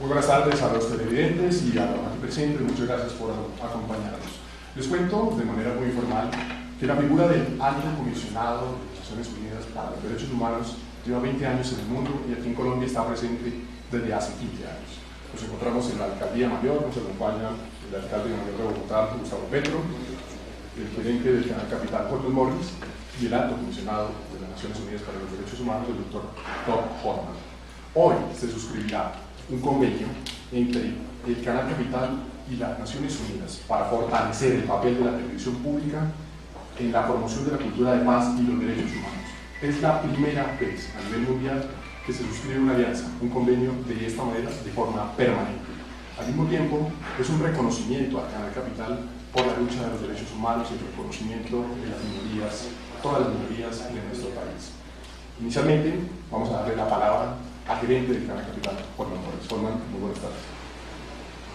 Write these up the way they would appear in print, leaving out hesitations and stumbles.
Muy buenas tardes a los televidentes y a los aquí presentes, muchas gracias por acompañarnos. Les cuento de manera muy informal que la figura del Alto Comisionado de Naciones Unidas para los Derechos Humanos lleva 20 años en el mundo y aquí en Colombia está presente desde hace 15 años. Nos encontramos en la Alcaldía Mayor, nos acompaña el alcalde mayor de Bogotá, Gustavo Petro, el gerente del Canal Capital, Holman Morris, y el Alto Comisionado de las Naciones Unidas para los Derechos Humanos, el Dr. Todd Holman. Hoy se suscribirá un convenio entre el Canal Capital y las Naciones Unidas para fortalecer el papel de la televisión pública en la promoción de la cultura de paz y los derechos humanos. Es la primera vez a nivel mundial que se suscribe una alianza, un convenio de esta manera, de forma permanente. Al mismo tiempo, es un reconocimiento al Canal Capital por la lucha de los derechos humanos y el reconocimiento de las minorías, todas las minorías de nuestro país. Inicialmente, vamos a darle la palabra al gerente del Canal Capital, Holman Morris. Holman, muy buenas tardes.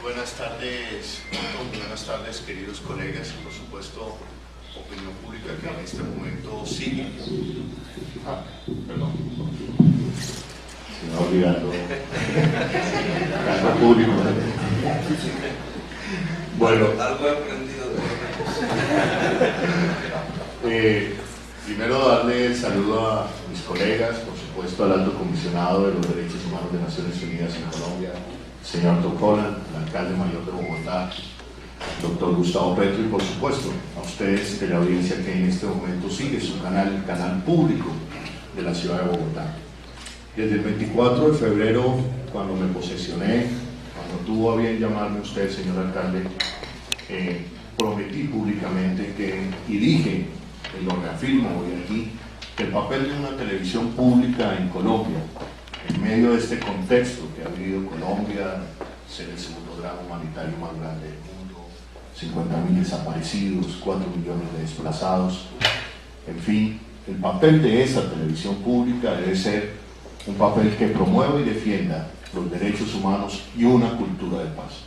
Buenas tardes, queridos colegas y por supuesto opinión pública que en este momento sigue. Perdón. Se me va olvidando. Caso público. Bueno, Algo he aprendido de primero darle el saludo a mis colegas, por supuesto al Alto Comisionado de los Derechos Humanos de Naciones Unidas en Colombia, señor Todd Holman, el alcalde mayor de Bogotá, doctor Gustavo Petro, y por supuesto a ustedes de la audiencia que en este momento sigue su canal, el canal público de la ciudad de Bogotá. Desde el 24 de febrero, cuando me posesioné, cuando tuvo a bien llamarme usted, señor alcalde, prometí públicamente que, y dije, y lo reafirmo hoy aquí, que el papel de una televisión pública en Colombia, en medio de este contexto que ha vivido Colombia, ser el segundo drama humanitario más grande del mundo, 50.000 desaparecidos, 4 millones de desplazados, en fin, el papel de esa televisión pública debe ser un papel que promueva y defienda los derechos humanos y una cultura de paz.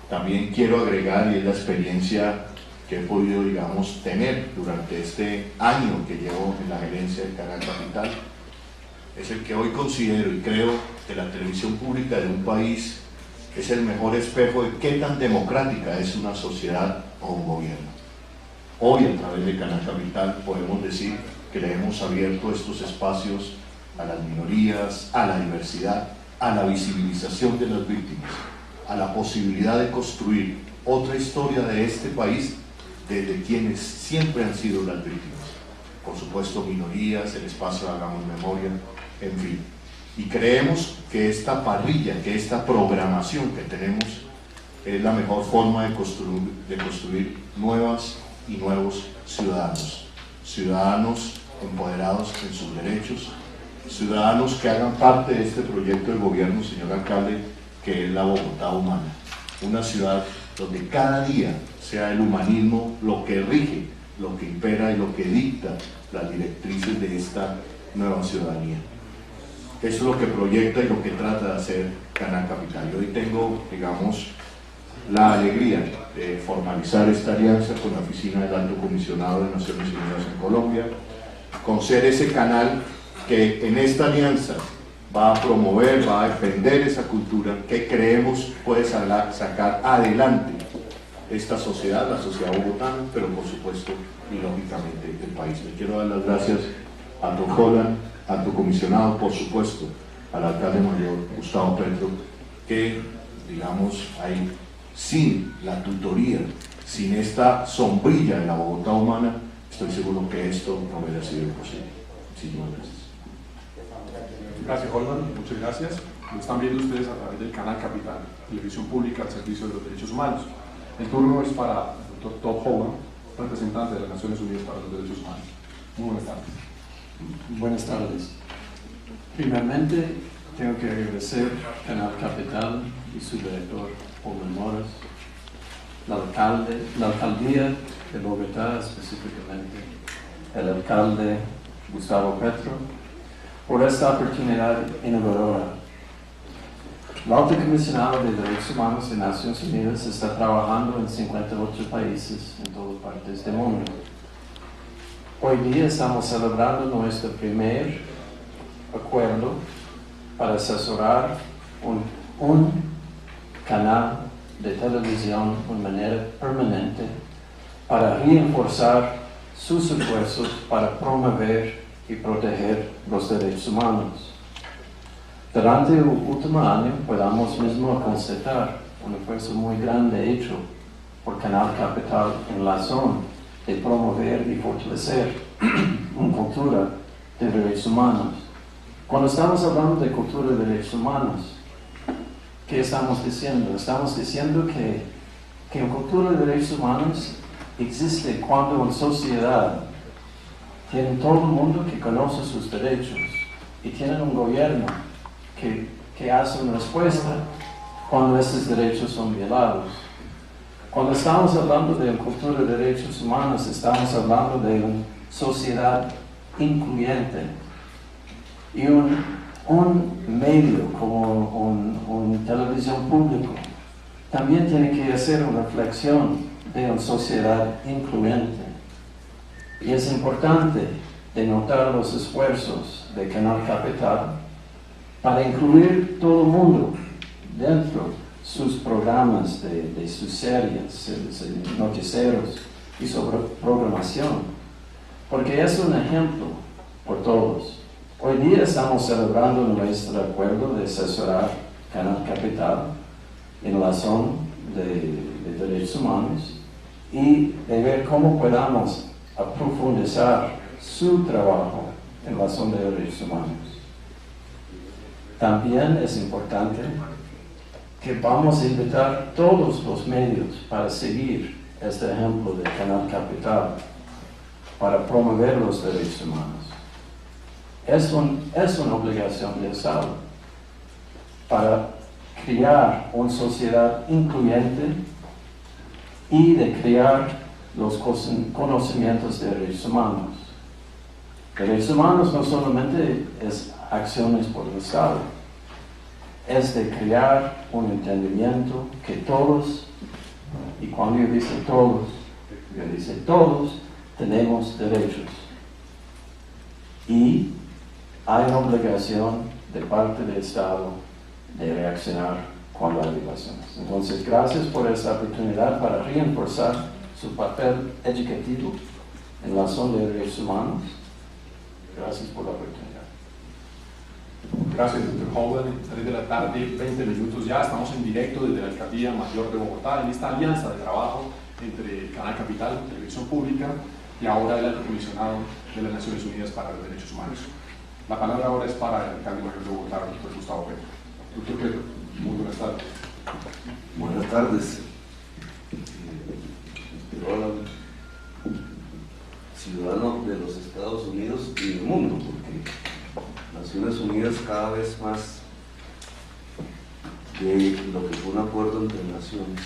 También quiero agregar, y es la experiencia que he podido, digamos, tener durante este año que llevo en la gerencia del Canal Capital, es el que hoy considero y creo que la televisión pública de un país es el mejor espejo de qué tan democrática es una sociedad o un gobierno. Hoy, a través de Canal Capital, podemos decir que le hemos abierto estos espacios a las minorías, a la diversidad, a la visibilización de las víctimas, a la posibilidad de construir otra historia de este país desde quienes siempre han sido las víctimas. Por supuesto, minorías, el espacio Hagamos Memoria, en fin. Y creemos que esta parrilla, que esta programación que tenemos es la mejor forma de construir nuevas y nuevos ciudadanos. Ciudadanos empoderados en sus derechos, ciudadanos que hagan parte de este proyecto de gobierno, señor alcalde, que es la Bogotá humana. Una ciudad donde cada día sea el humanismo lo que rige, lo que impera y lo que dicta las directrices de esta nueva ciudadanía. Eso es lo que proyecta y lo que trata de hacer Canal Capital. Y hoy tengo, digamos, la alegría de formalizar esta alianza con la Oficina del Alto Comisionado de Naciones Unidas en Colombia, con ser ese canal que en esta alianza va a promover, va a defender esa cultura que creemos puede sacar adelante esta sociedad, la sociedad bogotana, pero por supuesto y lógicamente el país. Le quiero dar las gracias a Todd Holman, a tu comisionado, por supuesto, al alcalde mayor Gustavo Petro, que, digamos, ahí, sin la tutoría, sin esta sombrilla de la Bogotá humana, estoy seguro que esto no hubiera sido posible. Muchísimas gracias. Gracias, Holman, muchas gracias. Lo están viendo ustedes a través del Canal Capital, televisión pública al servicio de los derechos humanos. El turno es para el Dr. Todd Holman, representante de las Naciones Unidas para los Derechos Humanos. Muy buenas tardes. Buenas tardes. Primeramente, tengo que agradecer al Canal Capital y su director, Holman Morris, la alcaldía de Bogotá específicamente, el alcalde Gustavo Petro, por esta oportunidad innovadora. El Alto Comisionado de Derechos Humanos de Naciones Unidas está trabajando en 58 países en todas partes del mundo. Hoy día estamos celebrando nuestro primer acuerdo para asesorar un canal de televisión de manera permanente para reforzar sus esfuerzos para promover y proteger los derechos humanos. Durante el último año podamos mismo constatar un esfuerzo muy grande hecho por Canal Capital en la zona de promover y fortalecer una cultura de derechos humanos. Cuando estamos hablando de cultura de derechos humanos, ¿qué estamos diciendo? Estamos diciendo que una cultura de derechos humanos existe cuando en sociedad tienen todo el mundo que conoce sus derechos y tienen un gobierno que hace una respuesta cuando esos derechos son violados. Cuando estamos hablando de una cultura de derechos humanos, estamos hablando de una sociedad incluyente y un medio como un televisión público también tiene que hacer una reflexión de una sociedad incluyente. Y es importante denotar los esfuerzos de Canal Capital para incluir todo el mundo dentro de sus programas, de sus series, noticieros y sobre programación, porque es un ejemplo por todos. Hoy día estamos celebrando nuestro acuerdo de asesorar Canal Capital en la zona de derechos humanos y de ver cómo podamos profundizar su trabajo en la zona de derechos humanos. También es importante que vamos a invitar todos los medios para seguir este ejemplo de Canal Capital para promover los derechos humanos. Es una obligación del Estado para crear una sociedad incluyente y de crear los conocimientos de derechos humanos. Derechos humanos no solamente es acciones por el Estado, es de crear un entendimiento que todos, y cuando yo dice todos tenemos derechos. Y hay una obligación de parte del Estado de reaccionar cuando hay violaciones. Entonces, gracias por esta oportunidad para reforzar su papel educativo en la zona de derechos humanos. Gracias por la oportunidad. Gracias, Dr. Holden. 3 de la tarde, 20 minutos ya. Estamos en directo desde la Alcaldía Mayor de Bogotá en esta alianza de trabajo entre Canal Capital, Televisión Pública, y ahora el Alto Comisionado de las Naciones Unidas para los Derechos Humanos. La palabra ahora es para el alcalde mayor de Bogotá, Dr. Gustavo Petro. Dr. Petro, muy buenas tardes. Buenas tardes. Hola, ciudadanos de los Estados Unidos y del mundo, porque Naciones Unidas cada vez más de lo que fue un acuerdo entre naciones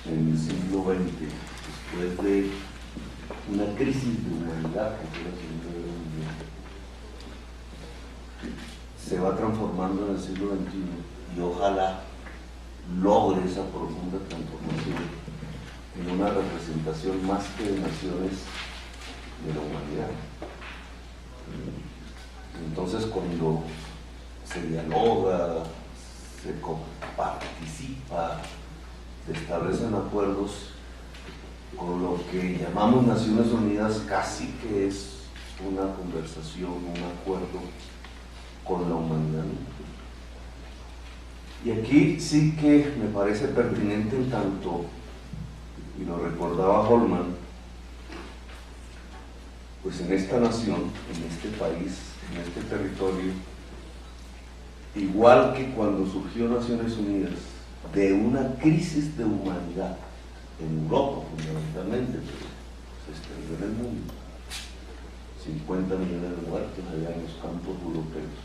en el siglo XX, después de una crisis de humanidad que fue la Segunda Guerra Mundial, se va transformando en el siglo XXI y ojalá logre esa profunda transformación en una representación más que de naciones de la humanidad. Entonces, cuando se dialoga, se participa, se establecen acuerdos con lo que llamamos Naciones Unidas, casi que es una conversación, un acuerdo con la humanidad. Y aquí sí que me parece pertinente en tanto, y lo recordaba Holman, pues en esta nación, en este país, en este territorio, igual que cuando surgió Naciones Unidas, de una crisis de humanidad, en Europa fundamentalmente, pero se extendió en el mundo, 50 millones de muertos allá en los campos europeos,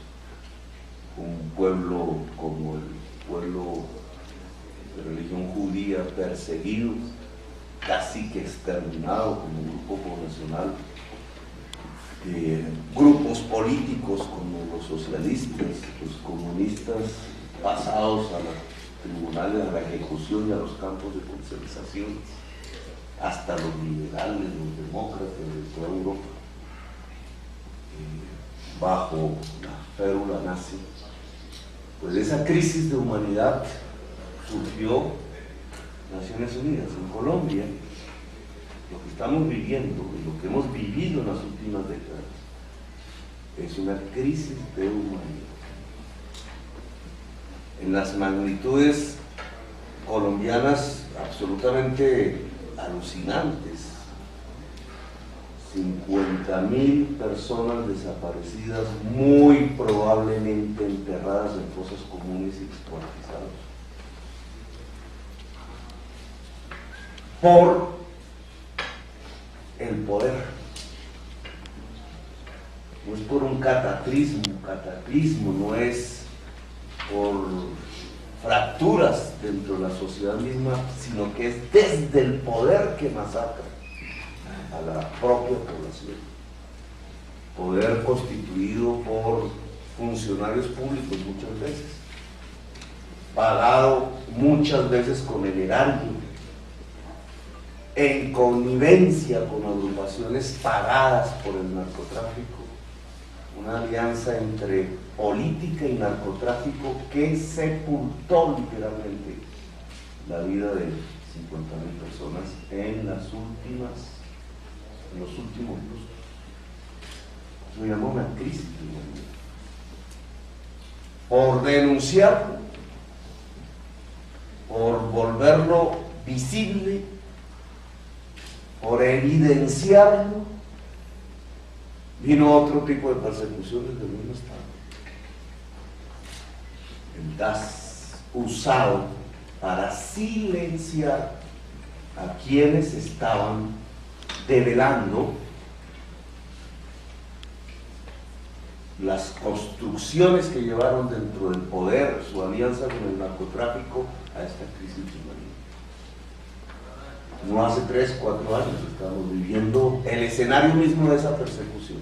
un pueblo como el pueblo de religión judía perseguido, casi que exterminado como grupo poblacional, grupos políticos como los socialistas, los comunistas pasados a los tribunales, a la ejecución y a los campos de concentración, hasta los liberales, los demócratas de toda Europa, bajo la férula nazi, Pues esa crisis de humanidad surgió Naciones Unidas. En Colombia, lo que estamos viviendo y lo que hemos vivido en las últimas décadas es una crisis de humanidad. En las magnitudes colombianas absolutamente alucinantes. 50.000 personas desaparecidas, muy probablemente enterradas en fosas comunes y descuartizadas por el poder. No es por un cataclismo, no es por fracturas dentro de la sociedad misma, sino que es desde el poder que masacra a la propia población. Poder constituido por funcionarios públicos muchas veces, pagado muchas veces con el erario, en connivencia con agrupaciones pagadas por el narcotráfico, una alianza entre política y narcotráfico que sepultó literalmente la vida de 50.000 personas en los últimos lustros. Se llama una crisis de humanidad. Por denunciarlo, por volverlo visible, por evidenciarlo, vino otro tipo de persecución desde el mismo Estado. El DAS usado para silenciar a quienes estaban develando las construcciones que llevaron dentro del poder su alianza con el narcotráfico a esta crisis humanitaria. No hace 3, 4 años estamos viviendo el escenario mismo de esa persecución.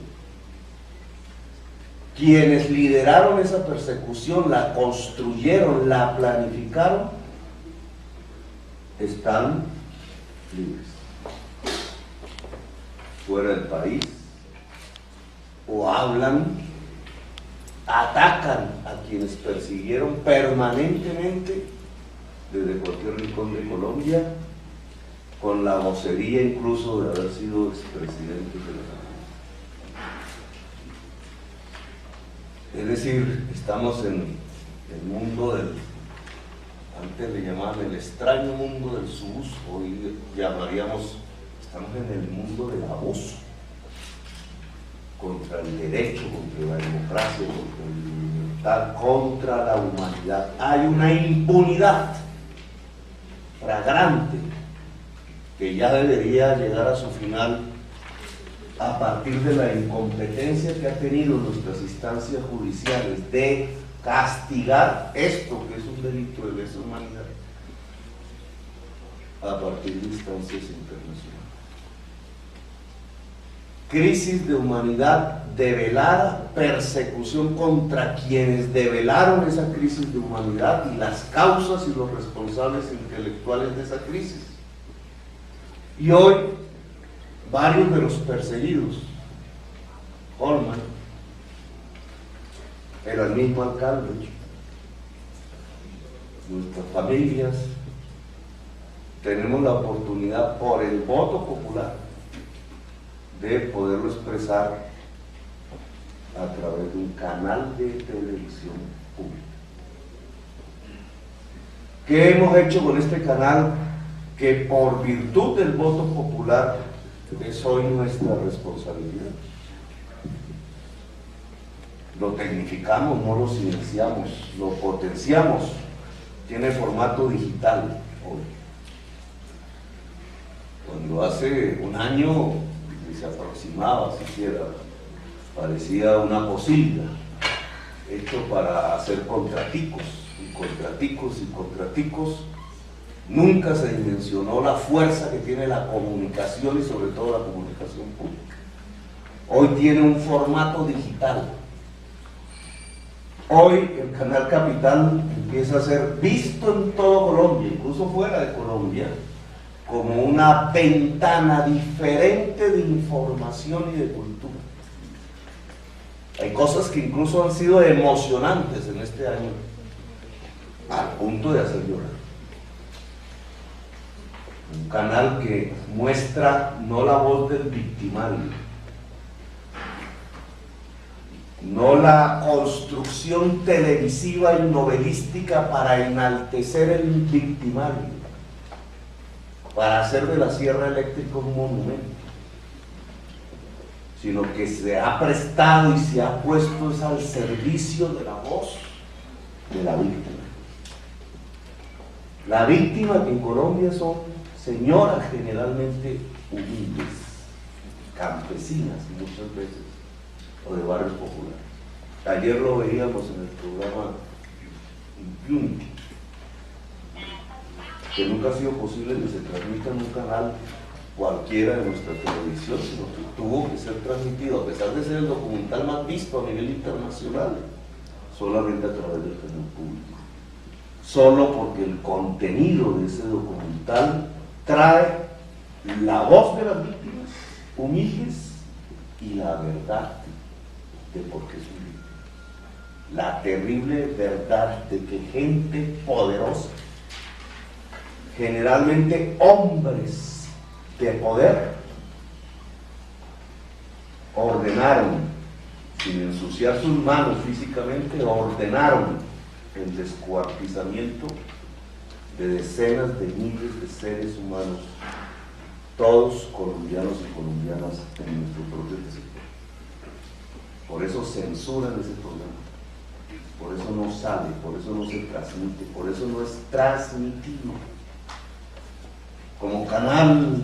Quienes lideraron esa persecución, la construyeron, la planificaron, están libres, fuera del país, o hablan, atacan a quienes persiguieron permanentemente desde cualquier rincón de Colombia, con la vocería incluso de haber sido expresidentes de la República. Es decir, estamos en el mundo del, antes le llamaban el extraño mundo del subuso, hoy llamaríamos, estamos en el mundo del abuso contra el derecho, contra la democracia, contra la libertad, contra la humanidad. Hay una impunidad flagrante que ya debería llegar a su final a partir de la incompetencia que ha tenido nuestras instancias judiciales de castigar esto que es un delito de lesa humanidad a partir de instancias internacionales. Crisis de humanidad develada, persecución contra quienes develaron esa crisis de humanidad y las causas y los responsables intelectuales de esa crisis. Y hoy, varios de los perseguidos, Holman, era el mismo alcalde, nuestras familias, tenemos la oportunidad por el voto popular de poderlo expresar a través de un canal de televisión pública. ¿Qué hemos hecho con este canal? Que por virtud del voto popular es hoy nuestra responsabilidad. Lo tecnificamos, no lo silenciamos, lo potenciamos, tiene formato digital hoy. Cuando hace un año se aproximaba siquiera, parecía una posilga hecho para hacer contraticos y contraticos y contraticos. Nunca se dimensionó la fuerza que tiene la comunicación y sobre todo la comunicación pública. Hoy tiene un formato digital. Hoy el Canal Capital empieza a ser visto en todo Colombia, incluso fuera de Colombia, como una ventana diferente de información y de cultura. Hay cosas que incluso han sido emocionantes en este año al punto de hacer llorar. Un canal que muestra no la voz del victimario, no la construcción televisiva y novelística para enaltecer el victimario, para hacer de la sierra eléctrica un monumento, sino que se ha prestado y se ha puesto es al servicio de la voz de la víctima. La víctima, que en Colombia son señoras generalmente humildes, campesinas muchas veces, o de barrios populares. Ayer lo veíamos en el programa Impunity, que nunca ha sido posible que se transmita en un canal cualquiera de nuestra televisión, sino que tuvo que ser transmitido, a pesar de ser el documental más visto a nivel internacional, solamente a través del canal público. Solo porque el contenido de ese documental trae la voz de las víctimas humildes y la verdad de por qué son víctimas. La terrible verdad de que gente poderosa, generalmente hombres de poder, ordenaron, sin ensuciar sus manos físicamente, ordenaron el descuartizamiento de decenas de miles de seres humanos, todos colombianos y colombianas en nuestro propio territorio. Por eso censuran ese programa, por eso no sale, por eso no se transmite, por eso no es transmitido. Como Canal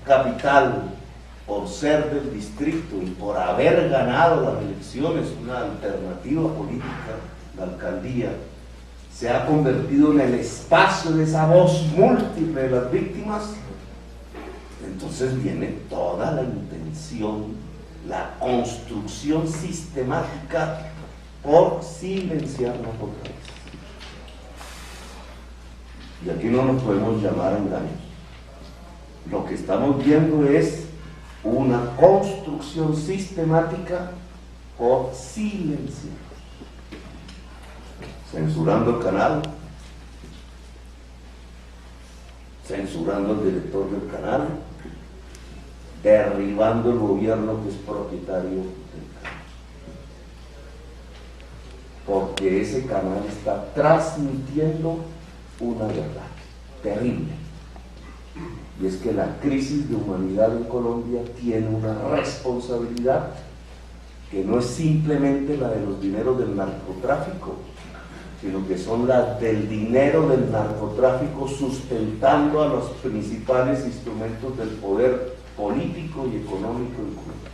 Capital, por ser del distrito y por haber ganado las elecciones, una alternativa política, la alcaldía, se ha convertido en el espacio de esa voz múltiple de las víctimas. Entonces viene toda la intención, la construcción sistemática por silenciarnos otra vez. Y aquí no nos podemos llamar engaños. Lo que estamos viendo es una construcción sistemática por silenciar. Censurando el canal, censurando al director del canal, derribando el gobierno que es propietario del canal. Porque ese canal está transmitiendo una verdad terrible. Y es que la crisis de humanidad en Colombia tiene una responsabilidad que no es simplemente la de los dineros del narcotráfico, sino que son las del dinero del narcotráfico sustentando a los principales instrumentos del poder político y económico en Colombia.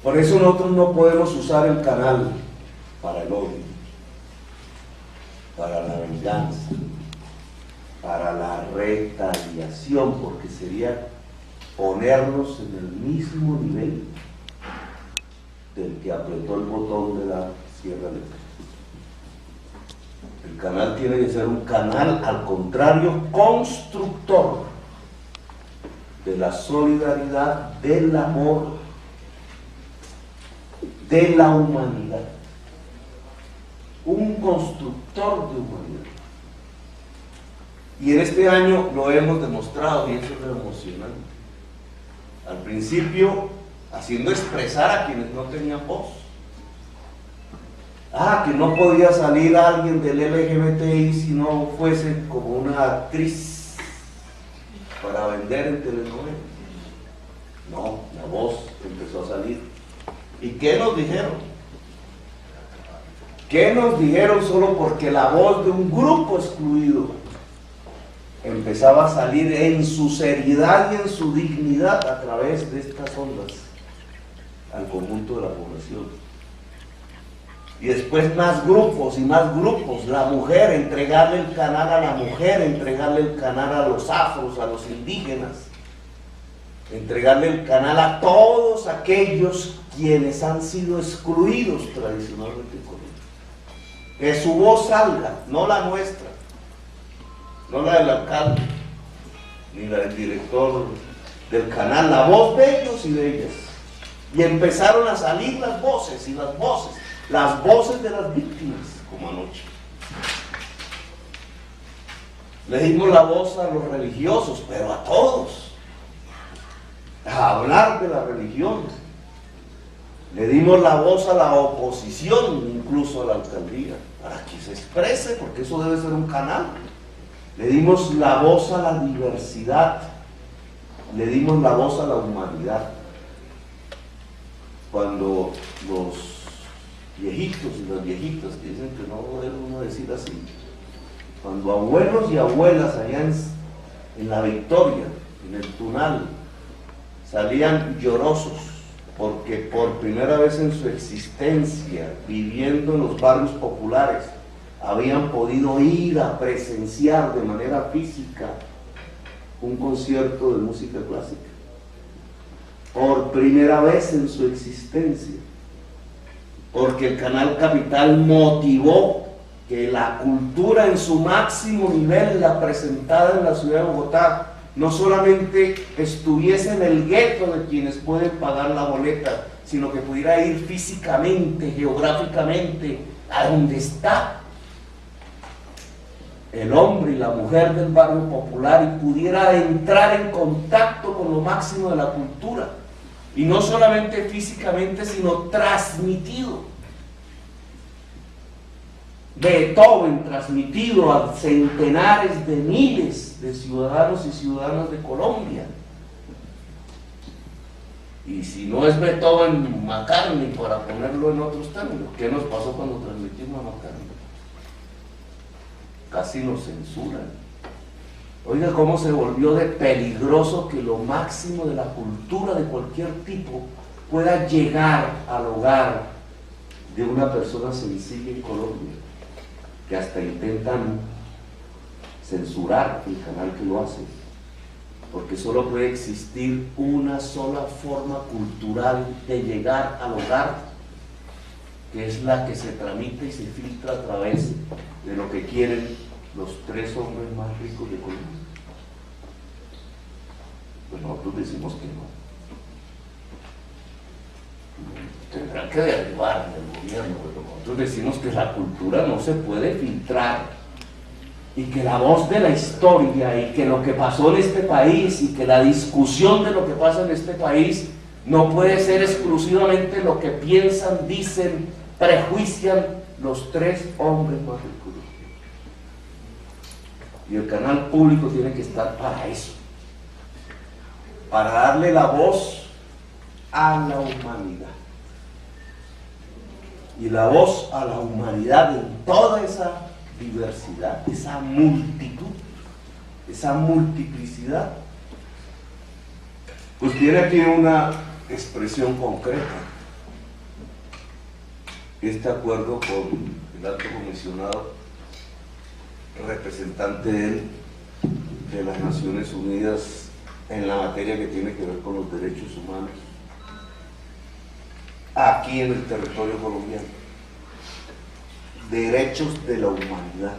Por eso nosotros no podemos usar el canal para el odio, para la venganza, para la retaliación, porque sería ponernos en el mismo nivel del que apretó el botón de la sierra eléctrica. El canal tiene que ser un canal, al contrario, constructor de la solidaridad, del amor, de la humanidad. Un constructor de humanidad. Y en este año lo hemos demostrado, y eso es lo emocionante. Al principio, haciendo expresar a quienes no tenían voz. Que no podía salir alguien del LGBTI si no fuese como una actriz para vender en telenovelas. No, la voz empezó a salir. ¿Y qué nos dijeron? ¿Qué nos dijeron solo porque la voz de un grupo excluido empezaba a salir en su seriedad y en su dignidad a través de estas ondas al conjunto de la población? Y después más grupos y más grupos, la mujer, entregarle el canal a la mujer, entregarle el canal a los afros, a los indígenas, entregarle el canal a todos aquellos quienes han sido excluidos tradicionalmente en Colombia. Que su voz salga, no la nuestra, no la del alcalde, ni la del director del canal, la voz de ellos y de ellas. Y empezaron a salir las voces y las voces. las voces de las víctimas, como anoche. Le dimos la voz a los religiosos, pero a todos, a hablar de la religión. Le dimos la voz a la oposición, incluso a la alcaldía, para que se exprese, porque eso debe ser un canal. Le dimos la voz a la diversidad, le dimos la voz a la humanidad. Cuando los viejitos y las viejitas, que dicen que no debe uno decir así, cuando abuelos y abuelas allá en La Victoria, en el Tunal, salían llorosos, porque por primera vez en su existencia, viviendo en los barrios populares, habían podido ir a presenciar de manera física un concierto de música clásica. Por primera vez en su existencia, porque el Canal Capital motivó que la cultura en su máximo nivel, la presentada en la ciudad de Bogotá, no solamente estuviese en el gueto de quienes pueden pagar la boleta, sino que pudiera ir físicamente, geográficamente, a donde está el hombre y la mujer del barrio popular, y pudiera entrar en contacto con lo máximo de la cultura, y no solamente físicamente, sino transmitido. Beethoven transmitido a centenares de miles de ciudadanos y ciudadanas de Colombia. Y si no es Beethoven, McCartney, para ponerlo en otros términos. ¿Qué nos pasó cuando transmitimos a McCartney? Casi nos censuran. Oiga, cómo se volvió de peligroso que lo máximo de la cultura de cualquier tipo pueda llegar al hogar de una persona sencilla en Colombia, que hasta intentan censurar el canal que lo hace, porque solo puede existir una sola forma cultural de llegar al hogar, que es la que se tramita y se filtra a través de lo que quieren los 3 hombres más ricos de Colombia. Pues nosotros decimos que no. Tendrán que derribar el gobierno, pero nosotros decimos que la cultura no se puede filtrar, y que la voz de la historia, y que lo que pasó en este país, y que la discusión de lo que pasa en este país no puede ser exclusivamente lo que piensan, dicen, prejuician los 3 hombres más ricos. Y el canal público tiene que estar para eso, para darle la voz a la humanidad. Y la voz a la humanidad en toda esa diversidad, esa multitud, esa multiplicidad, pues tiene aquí una expresión concreta. Este acuerdo con el alto comisionado, representante de las Naciones Unidas en la materia que tiene que ver con los derechos humanos aquí en el territorio colombiano. Derechos de la humanidad.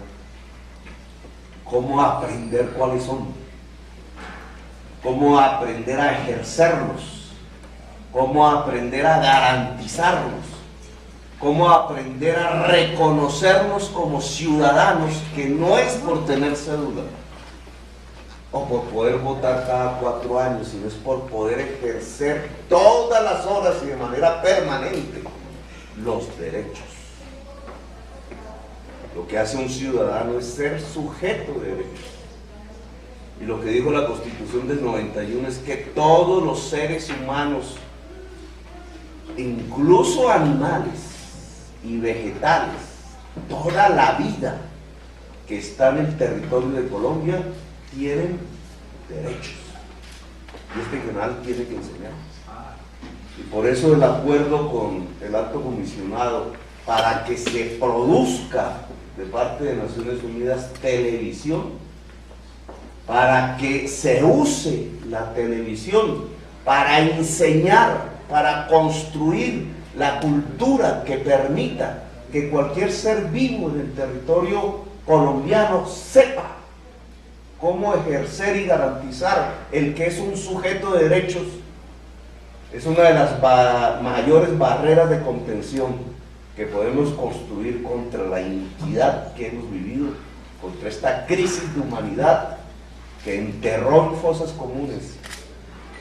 Cómo aprender cuáles son, cómo aprender a ejercerlos, cómo aprender a garantizarlos, cómo aprender a reconocernos como ciudadanos, que no es por tener cédula o por poder votar cada 4 años, sino es por poder ejercer todas las horas y de manera permanente los derechos. Lo que hace un ciudadano es ser sujeto de derechos. Y lo que dijo la Constitución del 91 es que todos los seres humanos, incluso animales y vegetales, toda la vida que está en el territorio de Colombia, tienen derechos. Y este canal tiene que enseñar. Y por eso el acuerdo con el alto comisionado, para que se produzca de parte de Naciones Unidas televisión, para que se use la televisión para enseñar, para construir la cultura que permita que cualquier ser vivo en el territorio colombiano sepa cómo ejercer y garantizar el que es un sujeto de derechos, es una de las mayores barreras de contención que podemos construir contra la iniquidad que hemos vivido, contra esta crisis de humanidad que enterró en fosas comunes,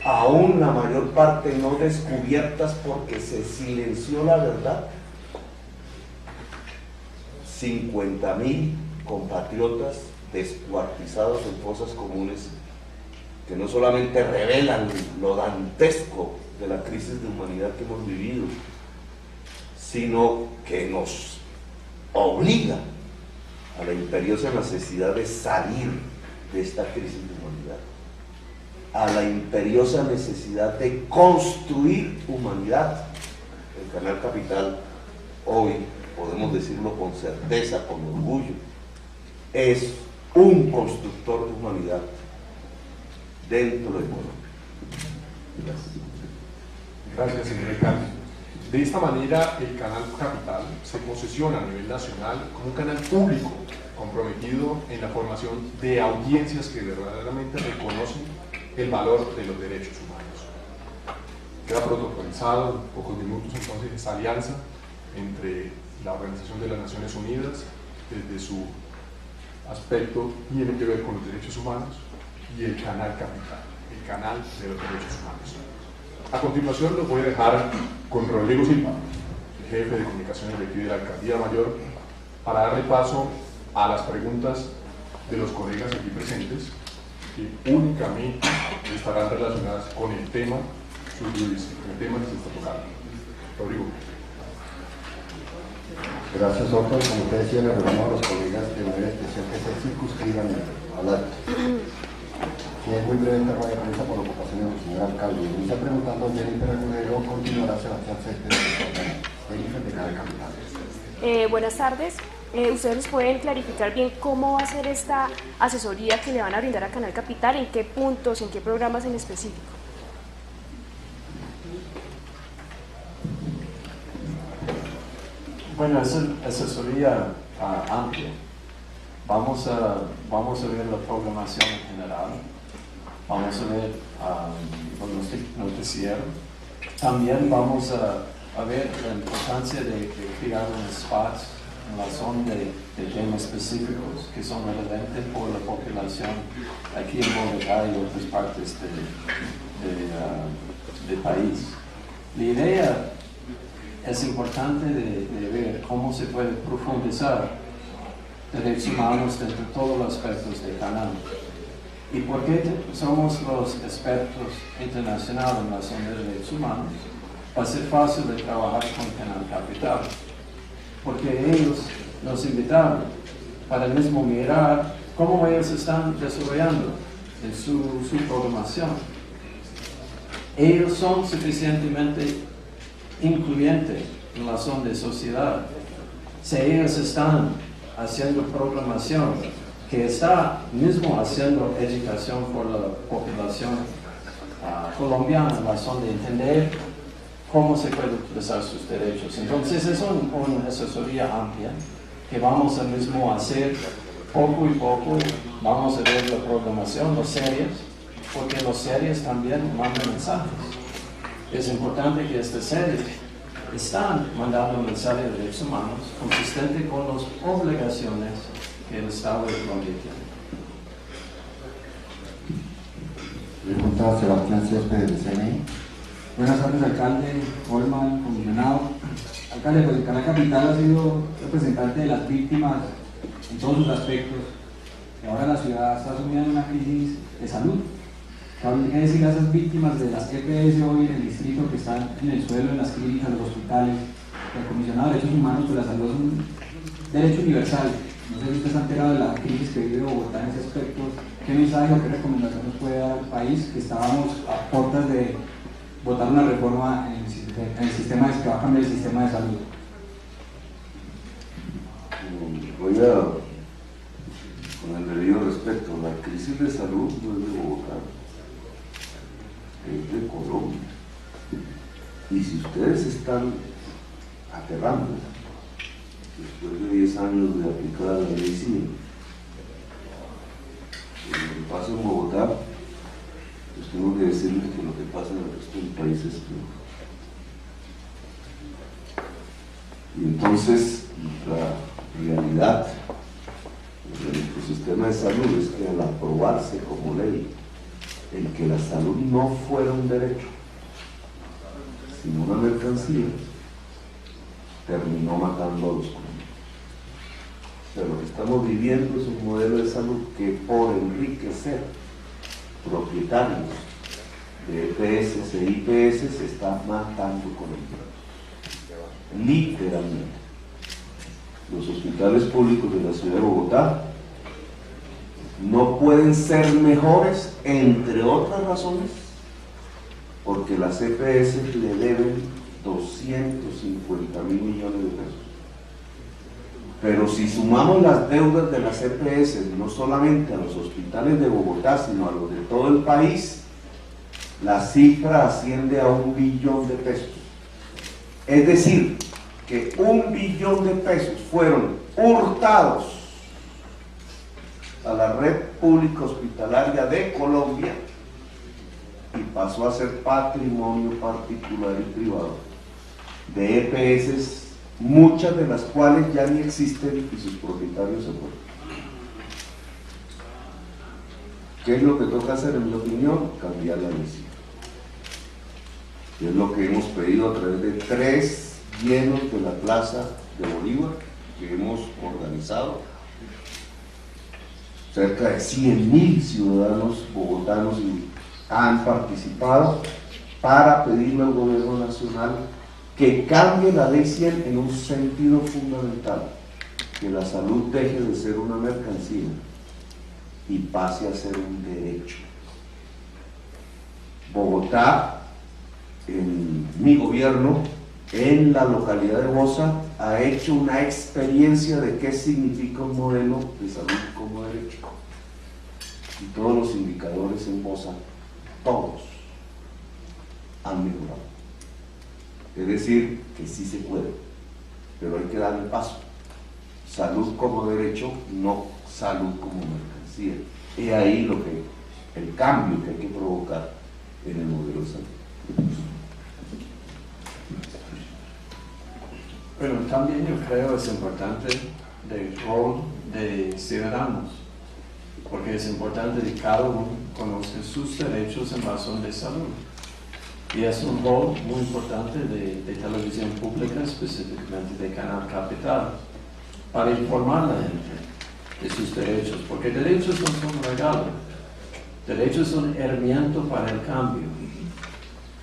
aún la mayor parte no descubiertas porque se silenció la verdad. 50.000 compatriotas descuartizados en fosas comunes que no solamente revelan lo dantesco de la crisis de humanidad que hemos vivido, sino que nos obliga a la imperiosa necesidad de salir de esta crisis de humanidad, a la imperiosa necesidad de construir humanidad. El Canal Capital, hoy podemos decirlo con certeza, con orgullo, es un constructor de humanidad dentro de Colombia. Gracias, señor alcalde. De esta manera, el Canal Capital se posiciona a nivel nacional como un canal público comprometido en la formación de audiencias que verdaderamente reconocen el valor de los derechos humanos. Queda protocolizado en pocos minutos entonces esta alianza entre la Organización de las Naciones Unidas, desde su aspecto tiene que ver con los derechos humanos, y el Canal Capital, el canal de los derechos humanos. A continuación los voy a dejar con Rodrigo Silva, el jefe de comunicaciones de aquí de la Alcaldía Mayor, para darle paso a las preguntas de los colegas aquí presentes, que únicamente estarán relacionadas con el tema subjudice, con el tema que se está tocando. Rodrigo. Gracias, Otto. Como usted decía, le recordamos a los colegas de manera especial que se circunscriban al acto. Es muy breve esta rueda de prensa por ocupación del señor alcalde. Me está preguntando Jennifer Agudero, continuará Sebastián Céspedes de Canal Capital. Buenas tardes. ¿Ustedes nos pueden clarificar bien cómo va a ser esta asesoría que le van a brindar a Canal Capital? ¿En qué puntos, en qué programas en específico? Bueno, es una asesoría amplia. Vamos a ver la programación en general, vamos a ver los noticieros. También vamos a ver la importancia de crear un espacio en la zona de temas específicos que son relevantes por la población aquí en Bogotá y otras partes del país. La idea es importante de ver cómo se puede profundizar derechos humanos dentro de todos los aspectos del canal. ¿Y por qué somos los expertos internacionales en la zona de derechos humanos? Va a ser fácil de trabajar con Canal Capital, porque ellos nos invitaron para mismo mirar cómo ellos están desarrollando en su programación. Ellos son suficientemente incluyentes en la zona de sociedad. Si ellos están haciendo programación que está mismo haciendo educación por la población colombiana, en la zona de entender cómo se puede utilizar sus derechos. Entonces es una asesoría amplia que vamos a mismo hacer poco y poco. Vamos a ver la programación, los series, porque los series también mandan mensajes. Es importante que estas series están mandando un mensaje de derechos humanos consistente con las obligaciones que el Estado de Colombia tiene. Pregunta Sebastián Céspedes de CNI. Buenas tardes, alcalde, Holman, comisionado. Alcalde, pues el Canal Capital ha sido representante de las víctimas en todos sus aspectos. Y ahora la ciudad está sumida en una crisis de salud. ¿Qué decir a esas víctimas de las EPS hoy en el distrito que están en el suelo, en las clínicas, en los hospitales? El comisionado de derechos humanos, pues la salud es un derecho universal. No sé si usted está enterado de la crisis que vive Bogotá en ese aspecto. ¿Qué mensaje o qué recomendación nos puede dar al país que estábamos a puertas de votar una reforma en el sistema que va a cambiar el sistema de salud? Oiga, con el debido respeto, la crisis de salud no es de Bogotá, es de Colombia. Y si ustedes están aterrando después de 10 años de aplicar la ley CIE, lo que pasa en Bogotá, pues tengo que decirles que lo que pasa en el resto del país es peor. Y entonces la realidad de nuestro sistema de salud es que al aprobarse como ley el que la salud no fuera un derecho, sino una mercancía, terminó matando a los colombianos. Pero lo que estamos viviendo es un modelo de salud que por enriquecer propietarios de EPS e IPS se está matando colombianos. Literalmente. Los hospitales públicos de la ciudad de Bogotá no pueden ser mejores, entre otras razones, porque las EPS le deben 250.000 millones de pesos. Pero si sumamos las deudas de las EPS, no solamente a los hospitales de Bogotá, sino a los de todo el país, la cifra asciende a 1 billón de pesos. Es decir, que 1 billón de pesos fueron hurtados a la red pública hospitalaria de Colombia y pasó a ser patrimonio particular y privado de EPS, muchas de las cuales ya ni existen y sus propietarios se fueron. ¿Qué es lo que toca hacer, en mi opinión? Cambiar la ley. Y es lo que hemos pedido a través de 3 llenos de la Plaza de Bolívar que hemos organizado. Cerca de 100.000 ciudadanos bogotanos han participado para pedirle al gobierno nacional que cambie la ley 100 en un sentido fundamental, que la salud deje de ser una mercancía y pase a ser un derecho. Bogotá, en mi gobierno, en la localidad de Bosa, ha hecho una experiencia de qué significa un modelo de salud como derecho. Y todos los indicadores en Bosa, todos, han mejorado. Es decir, que sí se puede, pero hay que dar el paso. Salud como derecho, no salud como mercancía. Y ahí el cambio que hay que provocar en el modelo de salud. Bueno, también yo creo es importante el rol de ciudadanos, porque es importante que cada uno conozca sus derechos en razón de salud. Y es un rol muy importante de televisión pública, específicamente de Canal Capital, para informar a la gente de sus derechos, porque derechos no son un regalo, derechos son herramienta para el cambio.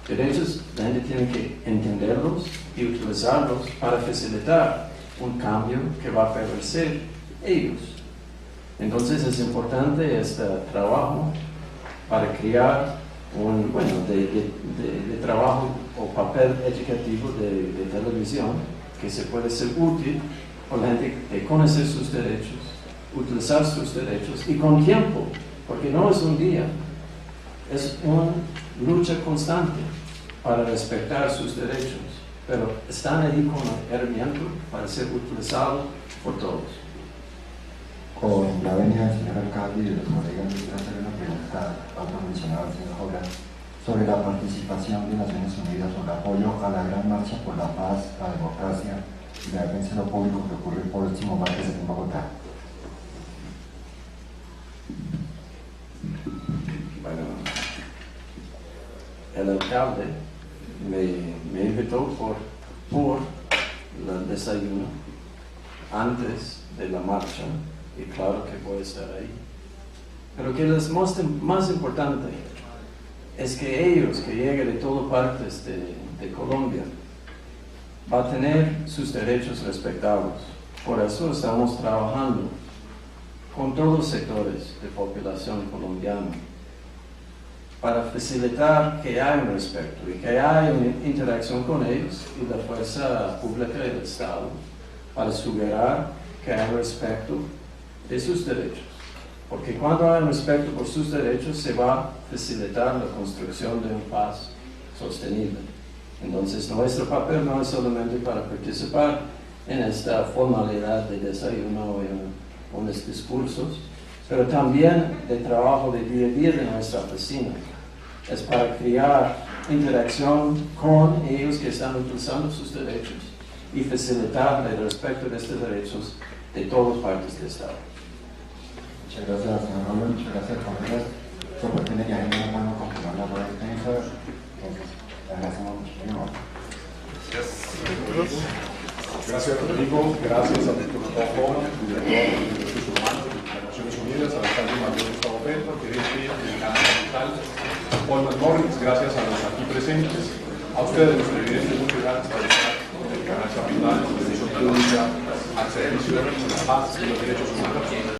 Derechos, la gente tiene que entenderlos y utilizarlos para facilitar un cambio que va a favorecer ellos. Entonces es importante este trabajo para crear un, de trabajo o papel educativo de televisión que se puede ser útil para la gente de conocer sus derechos, utilizar sus derechos y con tiempo, porque no es un día, es una lucha constante para respetar sus derechos, pero están ahí con el herramienta para ser utilizado por todos. Con la venia del señor alcalde y de los colegas, les quiero hacer una pregunta automencionada al señor Joran sobre la participación de Naciones Unidas o el apoyo a la gran marcha por la paz, la democracia y la defensa de lo público que ocurre el próximo martes en Bogotá. Bueno, el alcalde me invitó por el desayuno antes de la marcha y claro que voy a estar ahí. Pero que lo más importante es que ellos que llegan de todas partes de Colombia van a tener sus derechos respetados. Por eso estamos trabajando con todos los sectores de población colombiana para facilitar que haya un respeto y que haya una interacción con ellos y la fuerza pública del Estado para asegurar que haya respeto de sus derechos. Porque cuando hay respeto por sus derechos se va a facilitar la construcción de una paz sostenible. Entonces nuestro papel no es solamente para participar en esta formalidad de desayuno o en los discursos, pero también de trabajo de día a día de nuestra oficina. Es para crear interacción con ellos que están utilizando sus derechos y facilitar el respeto de estos derechos de todas partes del Estado. Muchas gracias, señor Roland. Muchas gracias, colegas. Eso tiene ya en una mano continuar la rueda de prensa. Entonces, le agradecemos muchísimo. Gracias, Rodrigo. Gracias al doctor Colan, director de Derechos Humanos de las Naciones Unidas, al alcalde mayor Gustavo Petro, gerente del Canal Capital, Holman Morris. Gracias a los aquí presentes. A ustedes, los televidentes, muchas gracias por estar en el Canal Capital, televisión pública, al servicio de la paz y los derechos humanos.